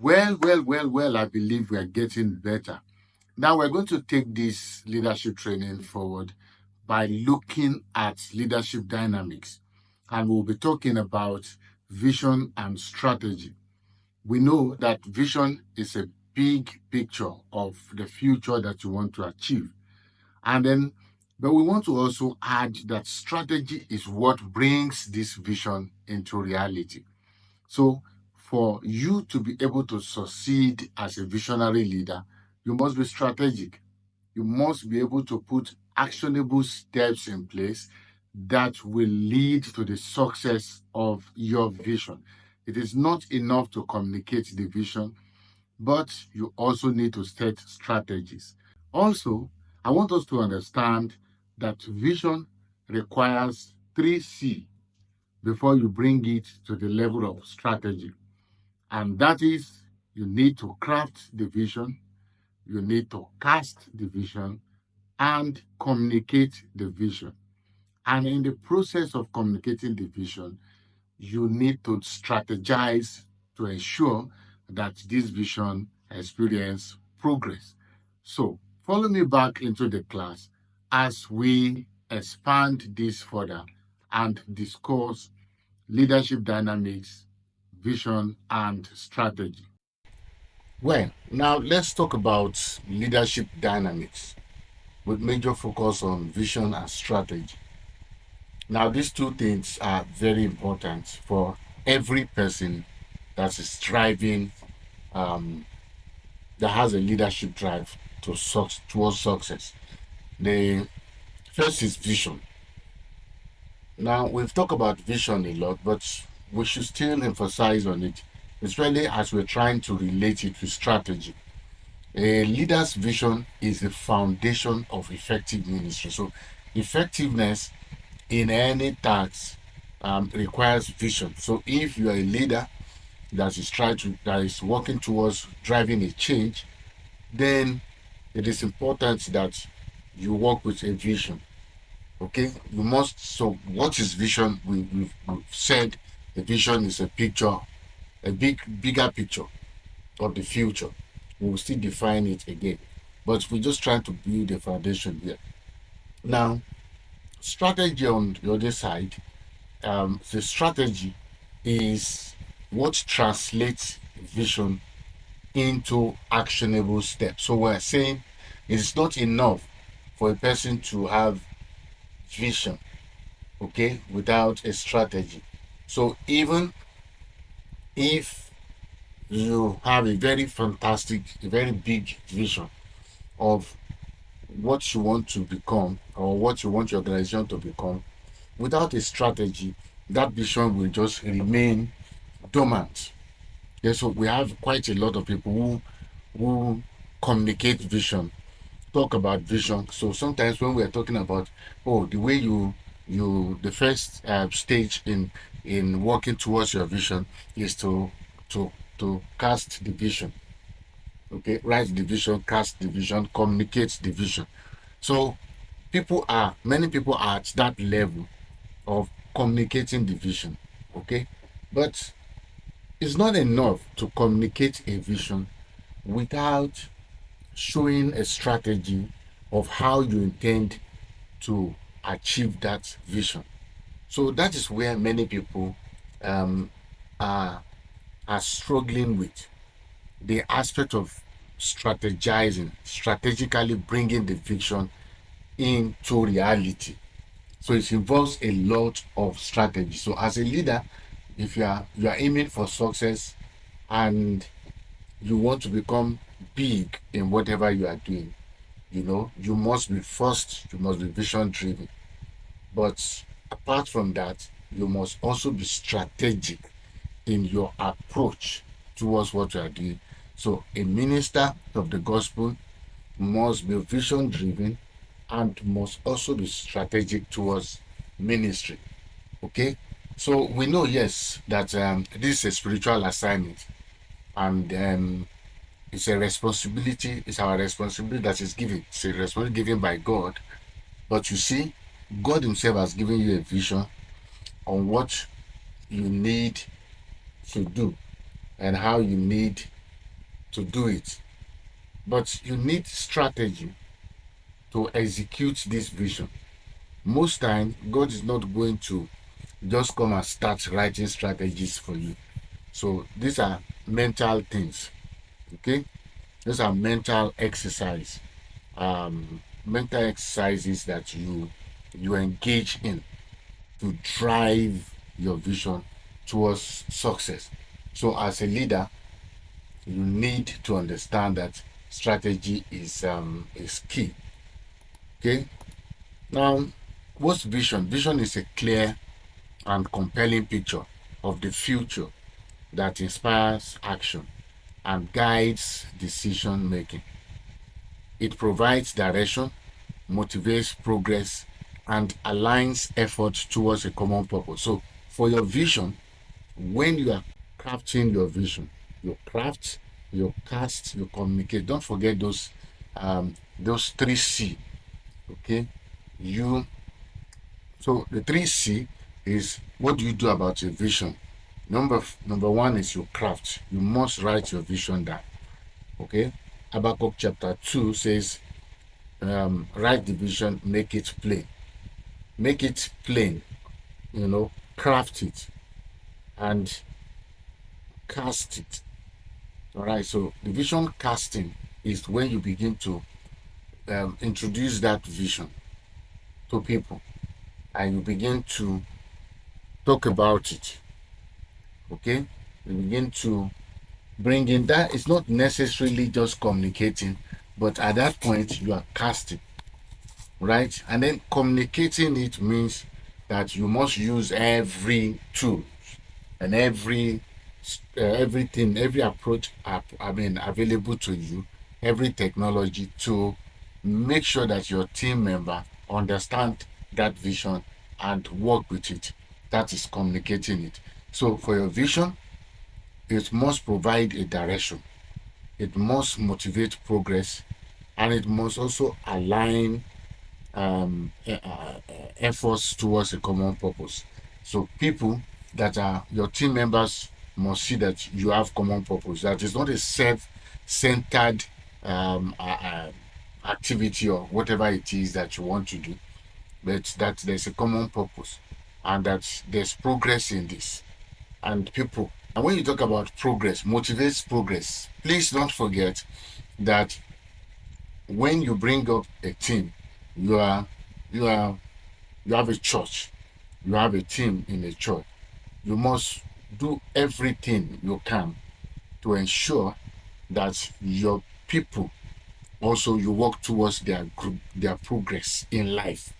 Well, I believe we are getting better. Now we're going to take this leadership training forward by looking at leadership dynamics. And we'll be talking about vision and strategy. We know that vision is a big picture of the future that you want to achieve. But we want to also add that strategy is what brings this vision into reality. So, for you to be able to succeed as a visionary leader, you must be strategic. You must be able to put actionable steps in place that will lead to the success of your vision. It is not enough to communicate the vision, but you also need to set strategies. Also, I want us to understand that vision requires 3C before you bring it to the level of strategy. And that is, you need to craft the vision, you need to cast the vision, and communicate the vision. And in the process of communicating the vision, you need to strategize to ensure that this vision experience progress. So, follow me back into the class as we expand this further and discuss leadership dynamics, vision, and strategy. Well, now let's talk about leadership dynamics with major focus on vision and strategy. Now, these two things are very important for every person that is striving, um, that has a leadership drive towards success. The first is vision. Now, we've talked about vision a lot, but we should still emphasize on it, especially as we're trying to relate it to strategy. A leader's vision is the foundation of effective ministry. So, effectiveness in any task requires vision. So, if you are a leader that is working towards driving a change, then it is important that you work with a vision. Okay, you must. So, what is vision? We've said a vision is a picture, a bigger picture of the future. We will still define it again, but we're just trying to build a foundation here. Now, strategy on the other side, the strategy is what translates vision into actionable steps. So we're saying it's not enough for a person to have vision, okay, without a strategy. So even if you have a very fantastic, a very big vision of what you want to become or what you want your organization to become, without a strategy, that vision will just remain dormant. Yeah, so we have quite a lot of people who communicate vision, talk about vision. So sometimes when we are talking about, oh, the way the first stage in working towards your vision is to to cast the vision. Okay, write the vision, cast the vision, communicate the vision. So many people are at that level of communicating the vision. Okay, but it's not enough to communicate a vision without showing a strategy of how you intend to achieve that vision. So that is where many people um, are are struggling with the aspect of strategizing, strategically bringing the vision into reality. So it involves a lot of strategy. So as a leader, if you are aiming for success and you want to become big in whatever you are doing, you must be first, you must be vision driven. But apart from that, you must also be strategic in your approach towards what you are doing. So a minister of the gospel must be vision driven and must also be strategic towards ministry. Okay, so we know, yes, that this is a spiritual assignment, and it's our responsibility that is given. It's a responsibility given by God. But you see, God Himself has given you a vision on what you need to do and how you need to do it. But you need strategy to execute this vision. Most time, God is not going to just come and start writing strategies for you. So these are mental things. Okay, these are mental exercise, mental exercises that you engage in to drive your vision towards success. So as a leader, you need to understand that strategy is key. Okay. Now, what's vision? Vision is a clear and compelling picture of the future that inspires action and guides decision making. It provides direction, motivates progress, and aligns effort towards a common purpose. So, for your vision, when you are crafting your vision, you craft, you cast, you communicate. Don't forget those three C. Okay, you. So the three C is, what do you do about your vision? Number one is your craft. You must write your vision down. Okay, Habakkuk chapter 2 says, write the vision, make it plain. Make it plain, craft it and cast it. All right, so the vision casting is when you begin to introduce that vision to people and you begin to talk about it. Okay, you begin to bring in that. It's not necessarily just communicating, but at that point you are casting, right? And then communicating it means that you must use every tool and everything, every approach, available to you, every technology to make sure that your team member understand that vision and work with it. That is communicating it. So for your vision, it must provide a direction, it must motivate progress, and it must also align efforts towards a common purpose. So people that are your team members must see that you have common purpose. That is not a self-centered activity or whatever it is that you want to do, but that there's a common purpose and that there's progress in this. And people, and when you talk about progress, motivates progress. Please don't forget that when you bring up a team, you are you are you have a church, you have a team in a church. You must do everything you can to ensure that your people also you work towards their group, their progress in life.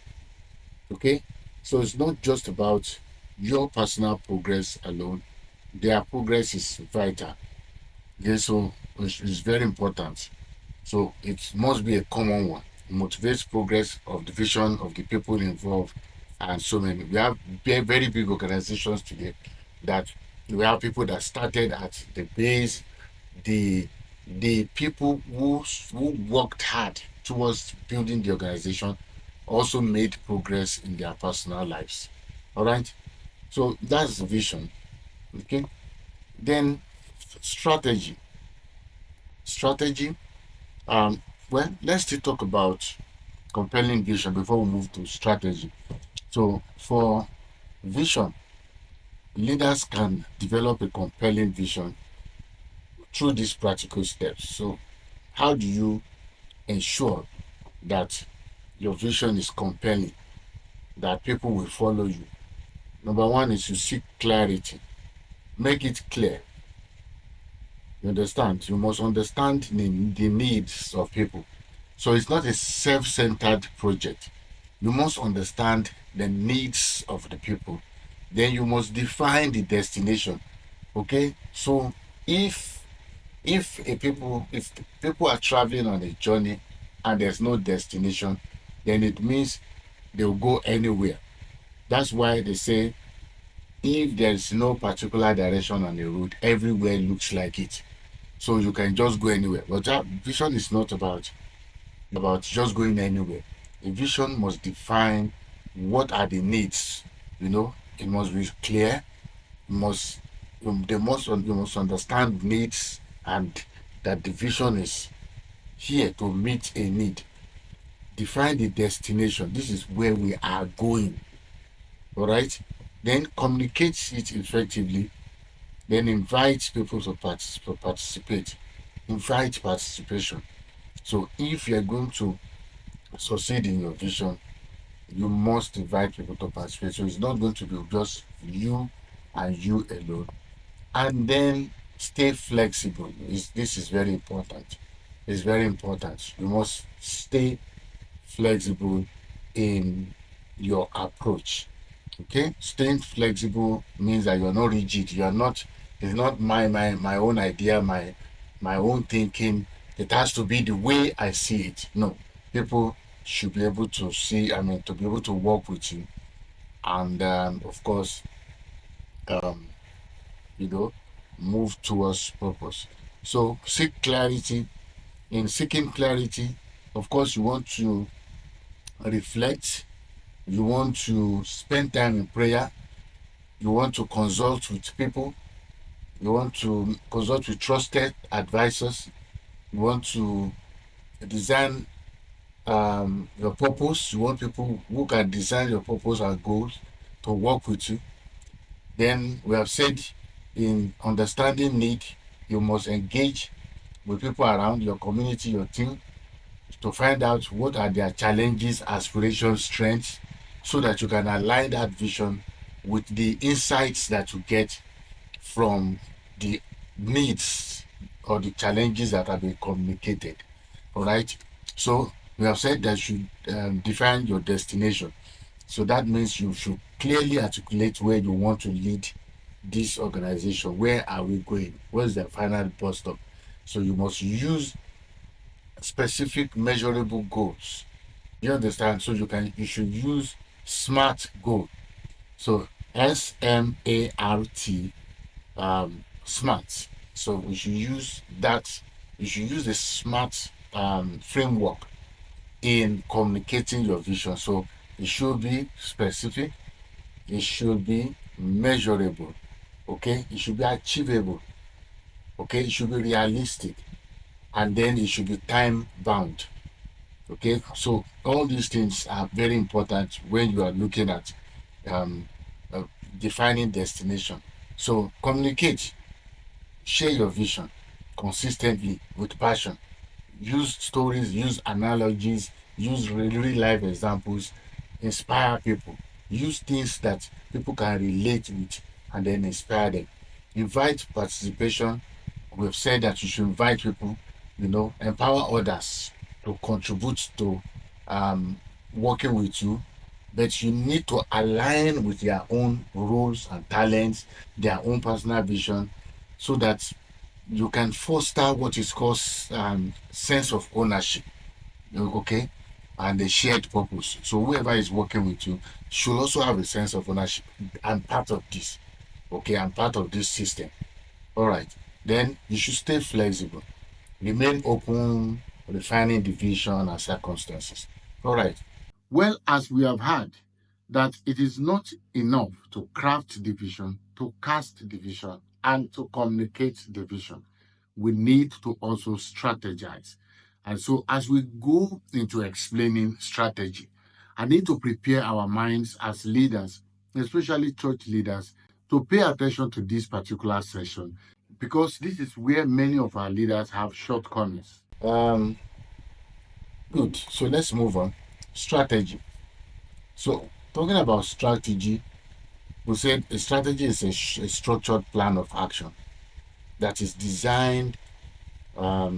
Okay, so it's not just about your personal progress alone. Their progress is vital. Okay, so it's very important. So it must be a common one. It motivates progress of the vision of the people involved, and so many. We have very big organizations today that we have people that started at the base, the people who worked hard towards building the organization also made progress in their personal lives. All right. So that's the vision. Okay. Then strategy. Strategy. Um, well, let's still talk about compelling vision before we move to strategy. So, for vision, leaders can develop a compelling vision through these practical steps. So, how do you ensure that your vision is compelling, that people will follow you? Number one is to seek clarity, make it clear. You understand? You must understand the needs of people. So it's not a self-centered project. You must understand the needs of the people. Then you must define the destination. Okay? So if if people are traveling on a journey and there's no destination, then it means they'll go anywhere. That's why they say if there's no particular direction on the road, everywhere looks like it. So you can just go anywhere. But that vision is not about just going anywhere. A vision must define what are the needs. It must be clear. You must understand needs and that the vision is here to meet a need. Define the destination. This is where we are going. All right. Then communicate it effectively. Then invite people to participate. Invite participation. So if you're going to succeed in your vision, you must invite people to participate. So it's not going to be just you and you alone. And then stay flexible. This is very important. It's very important. You must stay flexible in your approach. Okay, staying flexible means that you're not rigid. You are not. It's not my own idea, my own thinking. It has to be the way I see it. No, people should be able to see. I mean, to be able to work with you, and of course, um, you know, move towards purpose. So seek clarity. In seeking clarity, of course, you want to reflect. You want to spend time in prayer. You want to consult with people. You want to consult with trusted advisors. You want to design your purpose. You want people who can design your purpose and goals to work with you. Then we have said in understanding need, you must engage with people around your community, your team, to find out what are their challenges, aspirations, strengths, so that you can align that vision with the insights that you get from the needs or the challenges that have been communicated. All right. So we have said that you define your destination. So that means you should clearly articulate where you want to lead this organization. Where are we going? What's the final bus stop? So you must use specific measurable goals. You understand? So you should use SMART goal. So SMART, SMART. So we should use that. You should use the SMART framework in communicating your vision. So it should be specific. It should be measurable. Okay. It should be achievable. Okay. It should be realistic, and then it should be time bound. Okay. So all these things are very important when you are looking at um, uh, defining destination. So communicate, share your vision consistently with passion. Use stories, use analogies, use real life examples, inspire people. Use things that people can relate with and then inspire them. Invite participation. We've said that you should invite people, empower others to contribute to um, working with you, but you need to align with their own roles and talents, their own personal vision, so that you can foster what is called sense of ownership, okay, and a shared purpose. So whoever is working with you should also have a sense of ownership. I'm part of this, okay, I'm part of this system. All right. Then you should stay flexible, remain open, refining the vision and circumstances. All right. Well, as we have heard, that it is not enough to craft the vision, to cast the vision, and to communicate the vision. We need to also strategize. And so, as we go into explaining strategy, I need to prepare our minds as leaders, especially church leaders, to pay attention to this particular session because this is where many of our leaders have shortcomings. Good. So let's move on. Strategy. So, talking about strategy, we said a strategy is a structured plan of action that is designed. That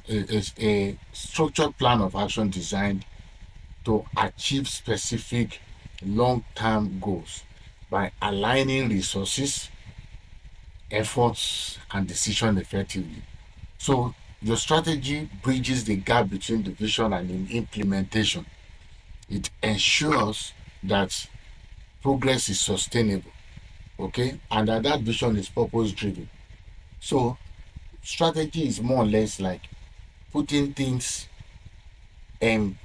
is a structured plan of action designed to achieve specific long-term goals by aligning resources, efforts, and decision effectively. So your strategy bridges the gap between the vision and the implementation. It ensures that progress is sustainable, okay, and that vision is purpose driven. So strategy is more or less like putting things in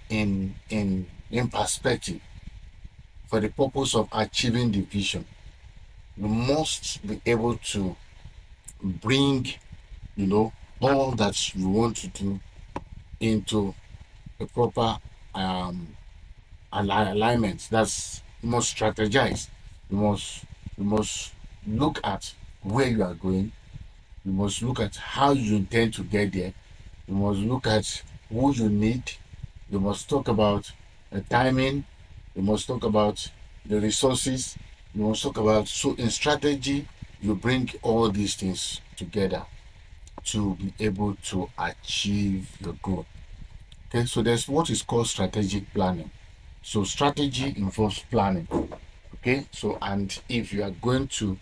perspective for the purpose of achieving the vision. You must be able to bring, all that you want to do into a proper um, alignment. That's, you must strategize. You must you must look at where you are going. You must look at how you intend to get there. You must look at who you need. You must talk about the timing. You must talk about the resources. You must talk about, so in strategy, you bring all these things together to be able to achieve your goal. Okay, so there's what is called strategic planning. So strategy involves planning. Okay, so and if you are going to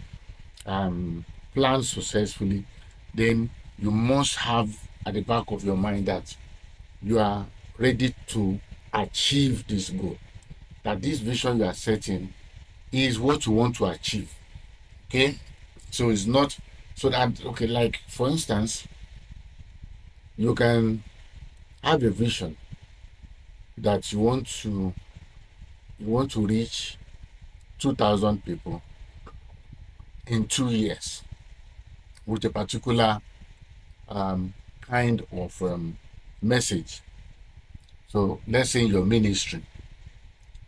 plan successfully, then you must have at the back of your mind that you are ready to achieve this goal. That this vision you are setting is what you want to achieve. Okay, so it's not so that, okay, like for instance, you can have a vision that you want to reach 2,000 people in 2 years with a particular kind of message. So let's say in your ministry,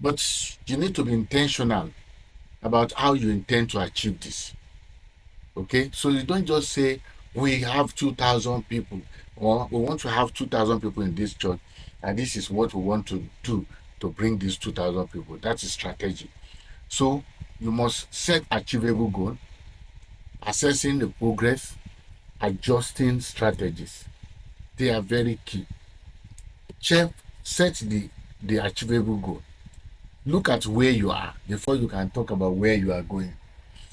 but you need to be intentional about how you intend to achieve this. Okay, so you don't just say we have 2,000 people, or we want to have 2,000 people in this church, and this is what we want to do to bring these 2,000 people. That's a strategy. So you must set achievable goal, assessing the progress, adjusting strategies. They are very key. Check, set the achievable goal. Look at where you are before you can talk about where you are going.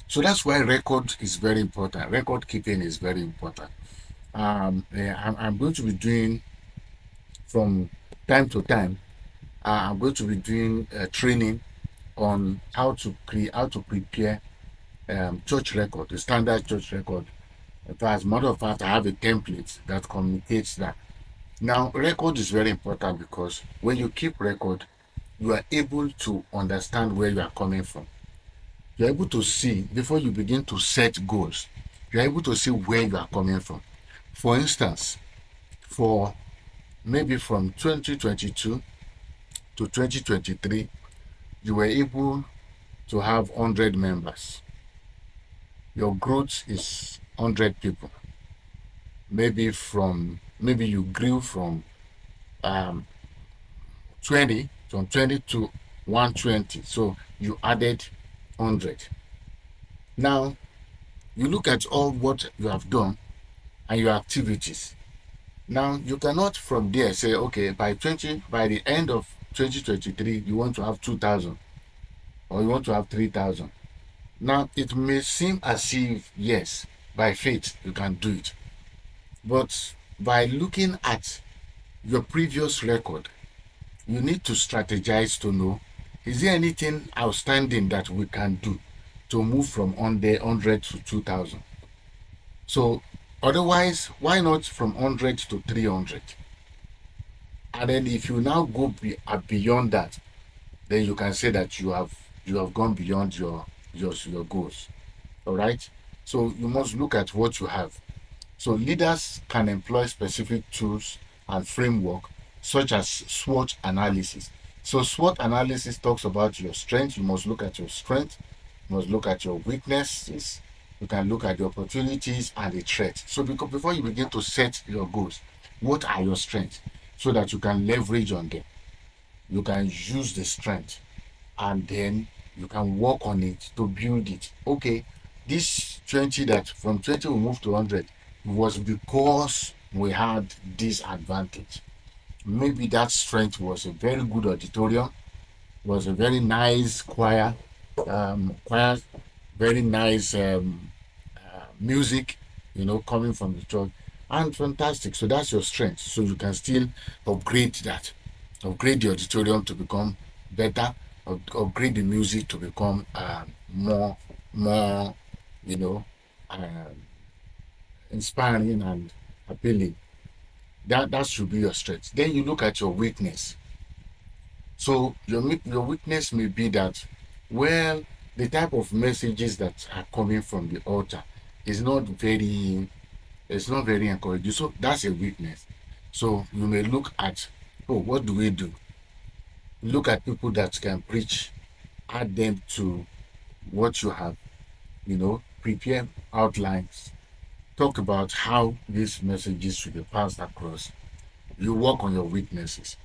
So that's why record is very important. Record keeping is very important. I'm going to be doing from time to time. I'm going to be doing training on how to prepare church record, the standard church record. As a matter of fact, I have a template that communicates that. Now, record is very important because when you keep record, you are able to understand where you are coming from. You're able to see, before you begin to set goals, you're able to see where you are coming from. For instance, for maybe from 2022 to 2023, you were able to have 100 members. Your growth is 100 people. Maybe you grew from um, 20 to 120. So you added 100. Now, you look at all what you have done and your activities. Now, you cannot from there say, okay, by the end of 2023, you want to have 2,000 or you want to have 3,000. Now, it may seem as if, yes, by faith, you can do it. But by looking at your previous record, you need to strategize to know, is there anything outstanding that we can do to move from 100 to 2,000? So otherwise, why not from 100 to 300? And then if you now go beyond that, then you can say that you have gone beyond your goals. All right. So you must look at what you have. So leaders can employ specific tools and framework such as SWOT analysis. So SWOT analysis talks about your strength. You must look at your strength. You must look at your weaknesses. You can look at the opportunities and the threats. So because before you begin to set your goals, what are your strengths? So that you can leverage on them. You can use the strength and then you can work on it to build it. Okay, this 20, that from 20 we moved to 100 was because we had this advantage. Maybe that strength was a very good auditorium, was a very nice choir, very nice music, coming from the church, and fantastic. So that's your strength. So you can still upgrade that, upgrade the auditorium to become better, upgrade the music to become more, you know, uh, inspiring and appealing. That should be your strength. Then you look at your weakness. So your weakness may be that, well, the type of messages that are coming from the altar is not very it's not very encouraging. So that's a weakness. So you may look at, oh, what do we do? Look at people that can preach, add them to what you have, prepare outlines, talk about how these messages should be passed across. You work on your weaknesses.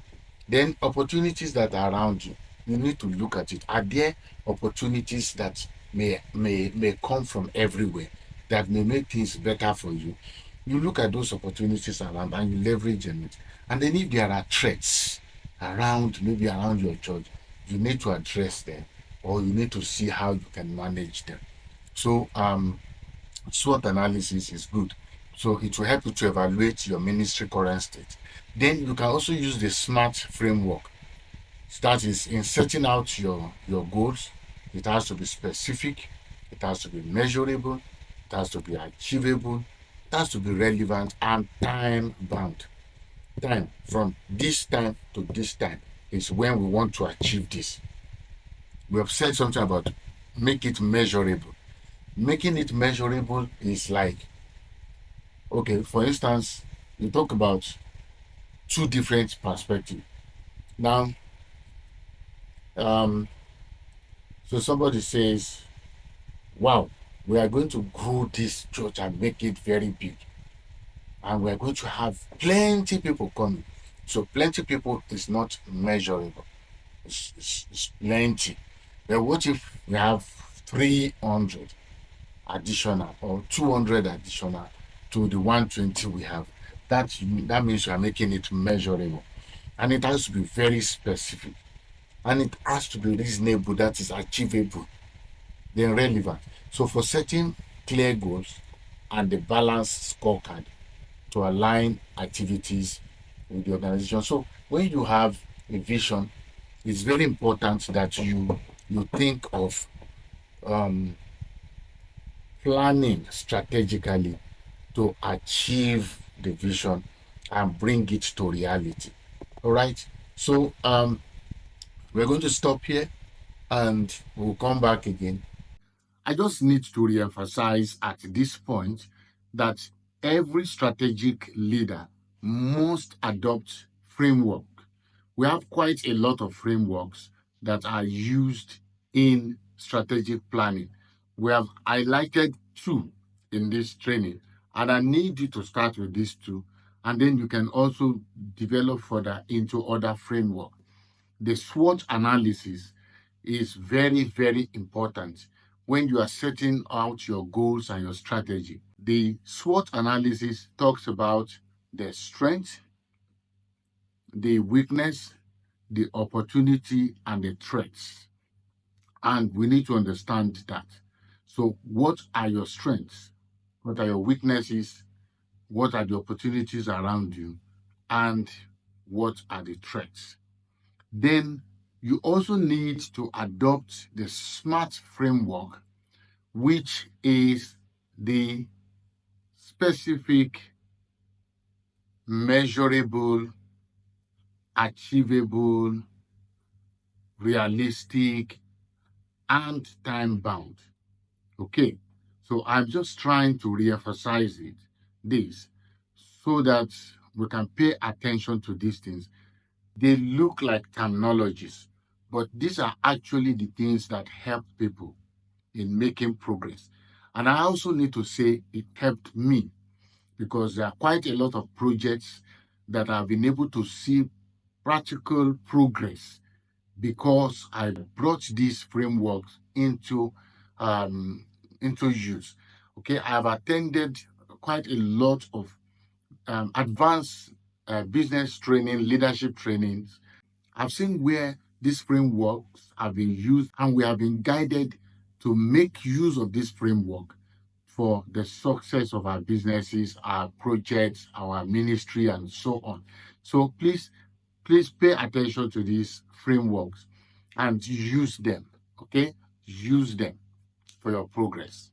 Then opportunities that are around you, you need to look at it. Are there opportunities that may come from everywhere that may make things better for you? You look at those opportunities around and you leverage on it. And then if there are threats around, maybe around your church, you need to address them, or you need to see how you can manage them. So SWOT analysis is good. So it will help you to evaluate your ministry current state. Then you can also use the SMART framework. That is, in setting out your goals, it has to be specific, it has to be measurable, it has to be achievable, it has to be relevant and time bound. Time from this time to this time is when we want to achieve this. We have said something about make it measurable. Making it measurable is like, okay, for instance, you talk about two different perspectives. Now, um, so somebody says, wow, we are going to grow this church and make it very big. And we're going to have plenty people coming. So plenty people is not measurable. It's plenty. But what if we have 300 additional or 200 additional to the 120 we have? That means you are making it measurable. And it has to be very specific. And it has to be reasonable, that is achievable, then relevant. So for setting clear goals and the balanced scorecard to align activities with the organization. So when you have a vision, it's very important that you think of planning strategically to achieve the vision and bring it to reality. All right. So we're going to stop here and we'll come back again. I just need to re-emphasize at this point that every strategic leader must adopt framework. We have quite a lot of frameworks that are used in strategic planning. We have highlighted two in this training, and I need you to start with these two, and then you can also develop further into other framework. The SWOT analysis is very, very important when you are setting out your goals and your strategy. The SWOT analysis talks about the strength, the weakness, the opportunity, and the threats. And we need to understand that. So, what are your strengths? What are your weaknesses? What are the opportunities around you? And what are the threats? Then you also need to adopt the SMART framework, which is the specific, measurable, achievable, realistic, and time bound. Okay, so I'm just trying to re-emphasize this, so that we can pay attention to these things. They look like terminologies, but these are actually the things that help people in making progress. And I also need to say it helped me, because there are quite a lot of projects that I've been able to see practical progress because I brought these frameworks into use. Okay, I have attended quite a lot of advanced business training, leadership trainings. I've seen where these frameworks have been used, and we have been guided to make use of this framework for the success of our businesses, our projects, our ministry, and so on. So please pay attention to these frameworks and use them. Okay, use them for your progress.